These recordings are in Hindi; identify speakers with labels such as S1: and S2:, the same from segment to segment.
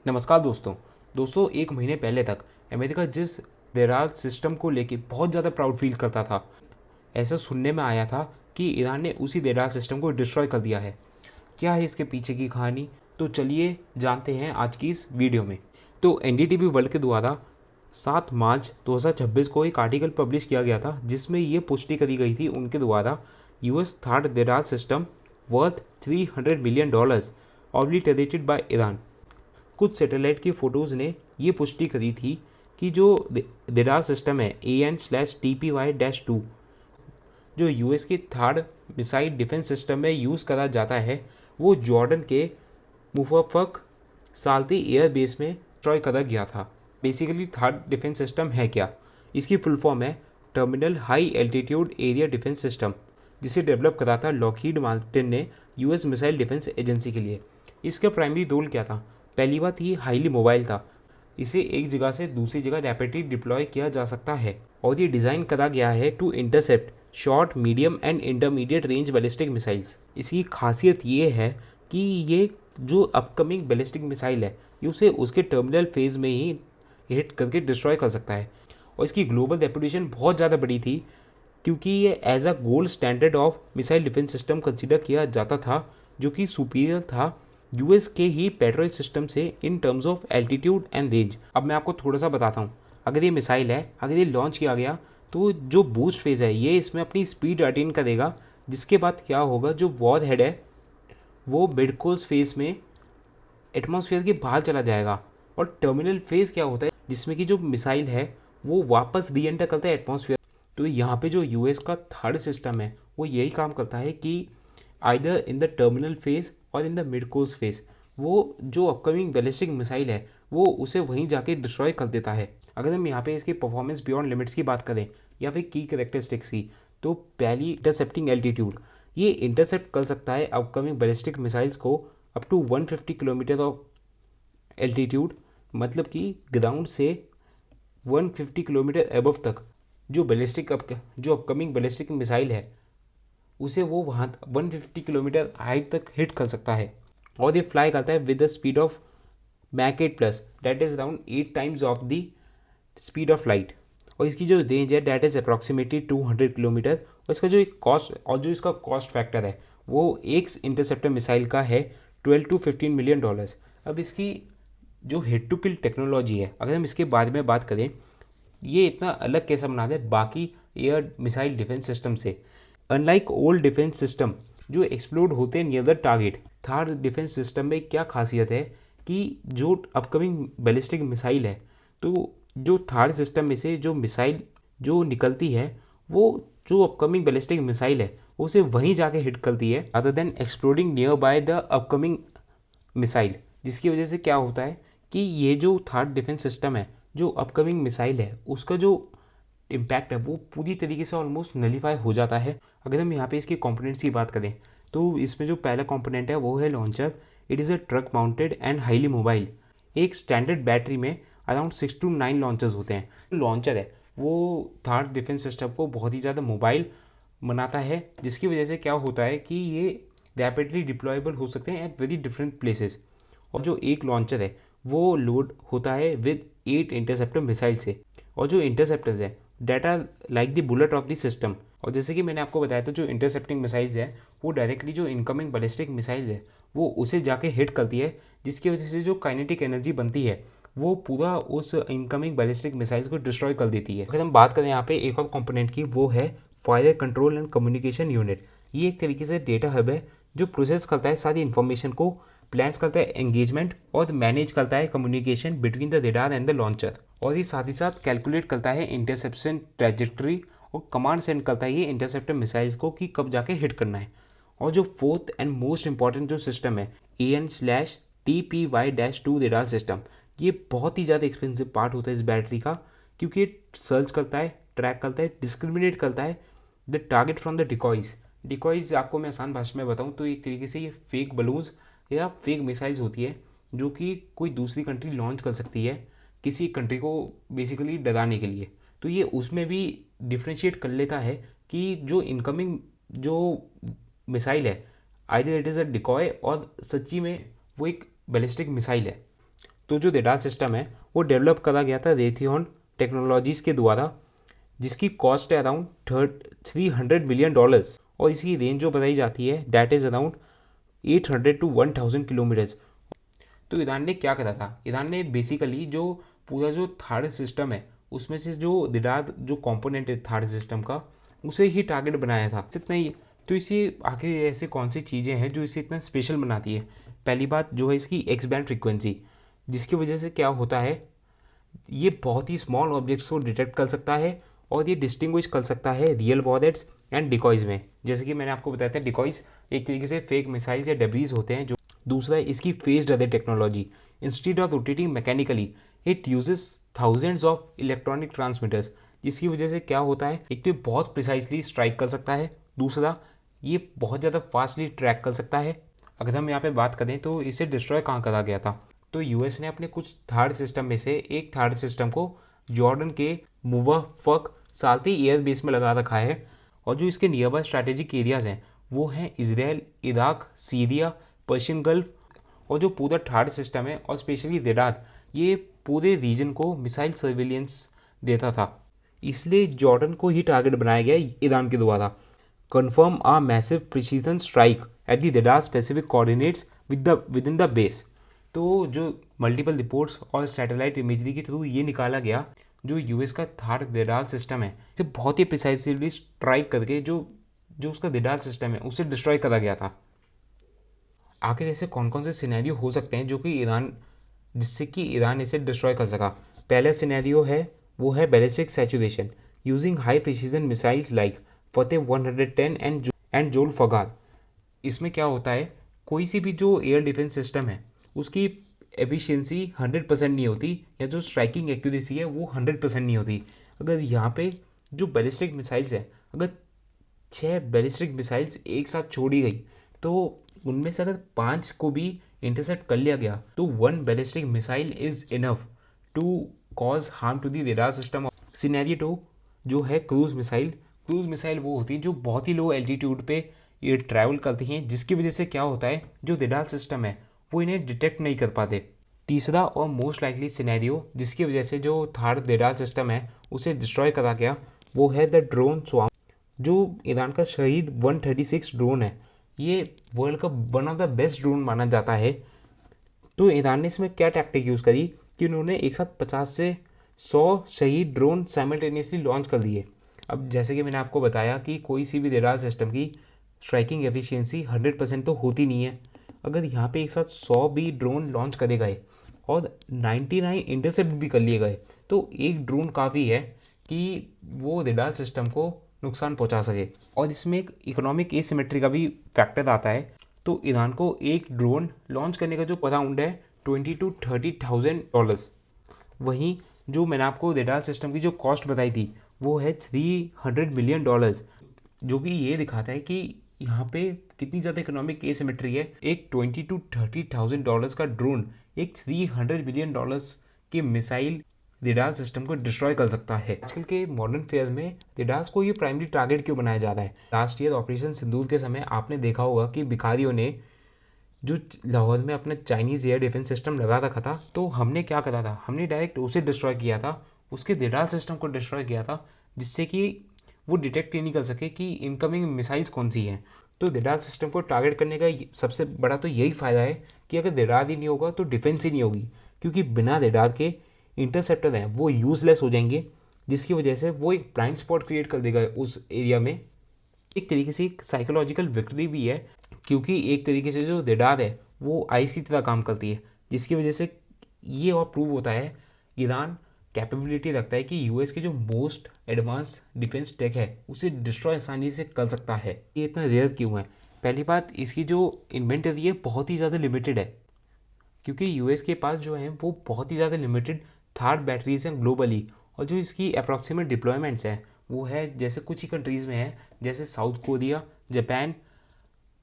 S1: नमस्कार दोस्तों एक महीने पहले तक अमेरिका जिस रडार सिस्टम को लेके बहुत ज़्यादा प्राउड फील करता था, ऐसा सुनने में आया था कि ईरान ने उसी रडार सिस्टम को डिस्ट्रॉय कर दिया है। क्या है इसके पीछे की कहानी, तो चलिए जानते हैं आज की इस वीडियो में। तो एनडीटीवी वर्ल्ड के द्वारा 7 मार्च 2026 को एक आर्टिकल पब्लिश किया गया था जिसमें ये पुष्टि करी गई थी उनके द्वारा US third radar system worth $300 million obliterated by Iran. कुछ सैटेलाइट की फ़ोटोज़ ने ये पुष्टि करी थी कि जो रडार सिस्टम है AN/TPY-2 जो यूएस के थर्ड मिसाइल डिफेंस सिस्टम में यूज़ करा जाता है, वो जॉर्डन के मुफक्क साल्ती एयर बेस में डिस्ट्रॉय करा गया था। बेसिकली थर्ड डिफेंस सिस्टम है क्या? इसकी फुल फॉर्म है terminal high altitude area defence system, जिसे डेवलप करा था लॉकहीड मार्टिन ने यूएस मिसाइल डिफेंस एजेंसी के लिए। इसका प्राइमरी गोल क्या था? पहली बात, ये हाईली मोबाइल था। इसे एक जगह से दूसरी जगह रैपिडली डिप्लॉय किया जा सकता है और ये डिज़ाइन करा गया है to intercept short, medium and intermediate range ballistic missiles. इसकी खासियत ये है कि ये जो अपकमिंग बैलिस्टिक मिसाइल है, ये उसे उसके टर्मिनल फेज़ में ही हिट करके डिस्ट्रॉय कर सकता है। और इसकी ग्लोबल रेपुटेशन बहुत ज़्यादा बड़ी थी क्योंकि ये as a gold standard of missile defence system consider किया जाता था, जो कि सुपीरियर था यूएस के ही पेट्रोल सिस्टम से in terms of altitude and range. अब मैं आपको थोड़ा सा बताता हूँ। अगर ये मिसाइल है, अगर ये लॉन्च किया गया तो जो बूस्ट फेज़ है ये इसमें अपनी स्पीड अटेन करेगा, जिसके बाद क्या होगा, जो वॉर हेड है वो मिडकोर्स फेज़ में एटमॉस्फेयर के बाहर चला जाएगा। और टर्मिनल फेज़ क्या होता है, जिसमें कि जो मिसाइल है वो वापस री एंटर करता है एटमॉस्फेयर। तो यहाँ पे जो यूएस का थर्ड सिस्टम है वो यही काम करता है कि either in the terminal phase और in the mid course phase वो जो अपकमिंग बैलिस्टिक मिसाइल है वो उसे वहीं जाके डिस्ट्रॉय कर देता है। अगर हम यहाँ पे इसकी परफॉर्मेंस बियॉन्ड लिमिट्स की बात करें या फिर की करेक्टरिस्टिक्स की, तो पहली इंटरसेप्टिंग एल्टीट्यूड, ये इंटरसेप्ट कर सकता है अपकमिंग बैलिस्टिक मिसाइल्स को up to 150 kilometre of altitude, मतलब कि ग्राउंड से 150 किलोमीटर अबव तक जो अपकमिंग बैलिस्टिक मिसाइल है उसे वो वहाँ 150 किलोमीटर हाइट तक हिट कर सकता है। और ये फ्लाई करता है with the speed of Mach 8+, that is around 8 times of the speed of light. और इसकी जो रेंज है दैट इज़ अप्रॉक्सीमेटली 200 किलोमीटर। और इसका जो एक कॉस्ट और जो इसका कॉस्ट फैक्टर है वो एक इंटरसेप्टर मिसाइल का है $12 to 15 मिलियन। अब इसकी जो हिट टू किल टेक्नोलॉजी है, अगर हम इसके बारे में बात करें, ये इतना अलग कैसा बना है बाकी एयर मिसाइल डिफेंस सिस्टम से। अनलाइक ओल्ड डिफेंस सिस्टम जो एक्सप्लोड होते हैं near the target, third defence system में क्या खासियत है कि जो अपकमिंग बैलिस्टिक मिसाइल है, तो जो थर्ड सिस्टम में से जो मिसाइल जो निकलती है वो जो अपकमिंग बैलिस्टिक मिसाइल है उसे वहीं जाके हिट करती है other than exploding near by the upcoming missile. जिसकी वजह से क्या होता है कि ये जो थर्ड डिफेंस सिस्टम है, जो अपकमिंग मिसाइल है, उसका जो इम्पैक्ट है वो पूरी तरीके से ऑलमोस्ट नलीफाई हो जाता है। अगर हम यहाँ पे इसके कंपोनेंट्स की बात करें तो इसमें जो पहला कंपोनेंट है वो है launcher. It is a truck mounted and highly mobile. एक स्टैंडर्ड बैटरी में अराउंड 6 to 9 लॉन्चर्स होते हैं। लॉन्चर है वो थर्ड डिफेंस सिस्टम को बहुत ही ज़्यादा मोबाइल बनाता है, जिसकी वजह से क्या होता है कि ये रैपिडली डिप्लॉयबल हो सकते हैं एट वेरी डिफरेंट प्लेसेस। और जो एक लॉन्चर है वो लोड होता है विद 8 इंटरसेप्टर मिसाइल से। और जो इंटरसेप्टर्स है that are like the bullet of the system. और जैसे कि मैंने आपको बताया था, जो इंटरसेप्टिंग मिसाइल्स है वो डायरेक्टली जो इनकमिंग बैलिस्टिक मिसाइल्स है वो उसे जाके हिट करती है, जिसकी वजह से जो काइनेटिक एनर्जी बनती है वो पूरा उस इनकमिंग बैलिस्टिक मिसाइल्स को डिस्ट्रॉय कर देती है। अगर हम बात करें यहाँ पे एक और कंपोनेंट की, वो है fire control and communication unit. ये एक तरीके से डेटा हब है जो प्रोसेस करता है सारी इन्फॉर्मेशन को, प्लान्स करता है एंगेजमेंट और मैनेज करता है communication between the radar and the launcher. और ये साथ ही साथ कैलकुलेट करता है इंटरसेप्शन ट्रैजेक्टरी और कमांड सेंड करता है ये इंटरसेप्टर मिसाइल्स को कि कब जाके हिट करना है। और जो फोर्थ एंड मोस्ट इंपॉर्टेंट जो सिस्टम है AN/TPY-2 रडार सिस्टम, ये बहुत ही ज़्यादा एक्सपेंसिव पार्ट होता है इस बैटरी का, क्योंकि ये सर्च करता है, ट्रैक करता है, डिस्क्रिमिनेट करता है द टारगेट फ्रॉम द डिकॉइज। डिकॉइज आपको मैं आसान भाषा में बताऊँ तो एक तरीके से ये फेक बलून्स या फेक मिसाइल्स होती है जो कि कोई दूसरी कंट्री लॉन्च कर सकती है किसी कंट्री को बेसिकली डराने के लिए। तो ये उसमें भी डिफ्रेंशिएट कर लेता है कि जो इनकमिंग जो मिसाइल है either it is a decoy और सच्ची में वो एक बैलिस्टिक मिसाइल है। तो जो रेडार सिस्टम है वो डेवलप करा गया था रेथियन टेक्नोलॉजीज़ के द्वारा, जिसकी कॉस्ट है अराउंड $300 मिलियन, और इसकी रेंज जो बताई जाती है that is around 800 to 1000 kilometres. तो ईरान ने क्या करा था, ईरान ने बेसिकली जो पूरा जो थार्ड सिस्टम है उसमें से जो रेडार जो कंपोनेंट है थार्ड सिस्टम का, उसे ही टारगेट बनाया था, इतना ही। तो इसे आखिर ऐसे कौन सी चीज़ें हैं जो इसे इतना स्पेशल बनाती है? पहली बात जो है इसकी एक्स बैंड फ्रिक्वेंसी, जिसकी वजह से क्या होता है, ये बहुत ही स्मॉल ऑब्जेक्ट्स को डिटेक्ट कर सकता है और ये डिस्टिंग्विश कर सकता है रियल वॉलेट्स एंड डिकॉइज में। जैसे कि मैंने आपको बताया था, डिकॉइज एक तरीके से फेक मिसाइल्स या डेब्रीज होते हैं। जो दूसरा है इसकी faced array technology. Instead of rotating mechanically it uses thousands of electronic transmitters, जिसकी वजह से क्या होता है, एक तो बहुत प्रिसाइसली स्ट्राइक कर सकता है, दूसरा ये बहुत ज़्यादा फास्टली ट्रैक कर सकता है। अगर हम यहाँ पे बात करें तो इसे डिस्ट्रॉय कहाँ करा गया था, तो यूएस ने अपने कुछ थार्ड सिस्टम में से एक थार्ड सिस्टम को जॉर्डन के मुवाफक साल्ती एयर बेस में लगा रखा है, और जो इसके नियर बाय स्ट्रैटेजिक एरियाज़ हैं वो हैं Israel, Iraq, Syria, Persian gulf. और जो पूरा थर्ड सिस्टम है और स्पेशली रेडार, ये पूरे रीजन को मिसाइल सर्विलियंस देता था, इसलिए जॉर्डन को ही टारगेट बनाया गया ईरान के द्वारा। Confirm a massive precision strike at the radar specific coordinates within the base. तो जो मल्टीपल रिपोर्ट्स और सैटेलाइट इमेजरी के थ्रू ये निकाला गया, जो यूएस का थर्ड रेडार सिस्टम है इसे बहुत ही प्रिसाइसली स्ट्राइक करके जो जो उसका रेडार सिस्टम है उसे डिस्ट्रॉय करा गया था। आखिर ऐसे कौन कौन से सिनेरियो हो सकते हैं जो कि ईरान, जिससे कि ईरान इसे डिस्ट्रॉय कर सका? पहला सिनेरियो है वो है ballistic saturation using high precision missiles like Fateh 110 and जोल फगार। इसमें क्या होता है, कोई सी भी जो एयर डिफेंस सिस्टम है उसकी एफिशिएंसी 100% नहीं होती, या जो स्ट्राइकिंग एक्यूरेसी है वो 100% नहीं होती। अगर यहाँ पे जो बैलिस्टिक मिसाइल्स है, अगर 6 बैलिस्टिक मिसाइल्स एक साथ छोड़ी गई तो उनमें से अगर 5 को भी इंटरसेप्ट कर लिया गया तो 1 ballistic missile is enough to cause harm to the radar system. Scenario 2 जो है क्रूज मिसाइल। क्रूज मिसाइल वो होती है जो बहुत ही लो एल्टीट्यूड पे ये ट्रैवल करती हैं, जिसकी वजह से क्या होता है, जो रेडार सिस्टम है वो इन्हें डिटेक्ट नहीं कर पाते। तीसरा और मोस्ट लाइकली सिनेरियो जिसकी वजह से जो थर्ड रेडार सिस्टम है उसे डिस्ट्रॉय करा गया, वो है द ड्रोन स्वाम। जो ईरान का शहीद 136 ड्रोन है, ये वर्ल्ड का one of the best drone माना जाता है। तो ईरान ने इसमें क्या टैक्टिक यूज़ करी कि उन्होंने एक साथ 50 से 100 शहीद ड्रोन साइमल्टेनियसली लॉन्च कर दिए। अब जैसे कि मैंने आपको बताया कि कोई सी भी रेडार सिस्टम की स्ट्राइकिंग एफिशिएंसी 100% तो होती नहीं है। अगर यहाँ पे एक साथ 100 भी ड्रोन लॉन्च करे गए और 99 इंटरसेप्ट भी कर लिए गए, तो एक ड्रोन काफ़ी है कि वो रेडार सिस्टम को नुकसान पहुंचा सके। और इसमें एक इकोनॉमिक एसिमेट्री का भी फैक्टर आता है। तो ईरान को एक ड्रोन लॉन्च करने का जो अराउंड है $20,000 to $30,000। वहीं जो मैंने आपको रेडार सिस्टम की जो कॉस्ट बताई थी वो है $300 मिलियन, जो कि ये दिखाता है कि यहाँ पे कितनी ज़्यादा इकोनॉमिक एसिमेट्री है। एक $20,000 to $30,000 का ड्रोन एक $300 मिलियन के मिसाइल रेडार सिस्टम को डिस्ट्रॉय कर सकता है। आजकल के मॉडर्न फेयर में रेडार्स को ये प्राइमरी टारगेट क्यों बनाया जा रहा है? लास्ट ईयर ऑपरेशन सिंदूर के समय आपने देखा होगा कि भिखारियों ने जो लाहौर में अपना चाइनीज़ एयर डिफेंस सिस्टम लगा रखा था, तो हमने क्या करा था, हमने डायरेक्ट उसे डिस्ट्रॉय किया था, उसके रेडार सिस्टम को डिस्ट्रॉय किया था, जिससे कि वो डिटेक्ट ही नहीं कर सके कि इनकमिंग मिसाइल्स कौन सी हैं। तो रेडार सिस्टम को टारगेट करने का सबसे बड़ा तो यही फ़ायदा है कि अगर रेडार ही नहीं होगा तो डिफेंस ही नहीं होगी, क्योंकि बिना रेडार के इंटरसेप्टर हैं वो यूज़लेस हो जाएंगे, जिसकी वजह से वो एक ब्लाइंड स्पॉट क्रिएट कर देगा उस एरिया में। एक तरीके से एक साइकोलॉजिकल विक्ट्री भी है, क्योंकि एक तरीके से जो रेडार है वो आइस की तरह काम करती है, जिसकी वजह से ये और प्रूव होता है ईरान कैपेबिलिटी रखता है कि यूएस के जो मोस्ट एडवांस डिफेंस टेक है उसे डिस्ट्रॉय आसानी से कर सकता है। ये इतना रेयर क्यों है? पहली बात, इसकी जो इन्वेंटरी है बहुत ही ज़्यादा लिमिटेड है, क्योंकि यूएस के पास जो है वो बहुत ही ज़्यादा लिमिटेड थर्ड बैटरीज हैं ग्लोबली, और जो इसकी अप्रॉक्सीमेट डिप्लॉयमेंट्स हैं वो है जैसे कुछ ही कंट्रीज़ में है, जैसे south Korea, Japan,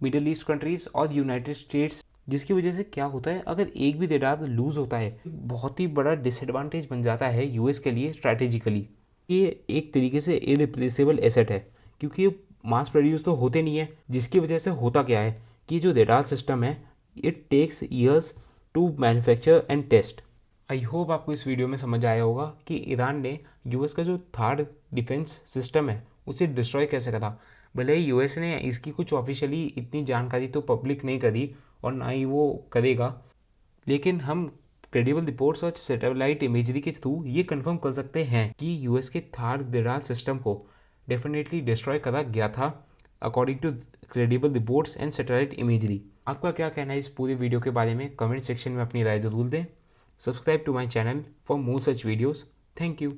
S1: middle east countries और यूनाइटेड स्टेट्स। जिसकी वजह से क्या होता है, अगर एक भी रेडार लूज़ होता है बहुत ही बड़ा डिसएडवांटेज बन जाता है यूएस के लिए स्ट्रैटेजिकली। ये एक तरीके से इरिप्लेसेबल एसेट है, क्योंकि ये मास प्रोड्यूस तो होते नहीं है, जिसकी वजह से होता क्या है कि जो रेडार सिस्टम है it takes years to manufacture and test. I hope आपको इस वीडियो में समझ आया होगा कि ईरान ने यूएस का जो थर्ड डिफेंस सिस्टम है उसे डिस्ट्रॉय कैसे करा। भले ही यूएस ने इसकी कुछ ऑफिशियली इतनी जानकारी तो पब्लिक नहीं करी और ना ही वो करेगा, लेकिन हम क्रेडिबल रिपोर्ट्स और सैटेलाइट इमेजरी के थ्रू ये कंफर्म कर सकते हैं कि यूएस के थार देराल सिस्टम को डेफिनेटली डिस्ट्रॉय करा गया था according to credible reports and satellite imagery. आपका क्या कहना है इस पूरी वीडियो के बारे में? कमेंट सेक्शन में अपनी राय जरूर दें। Subscribe to my channel for more such videos. Thank you.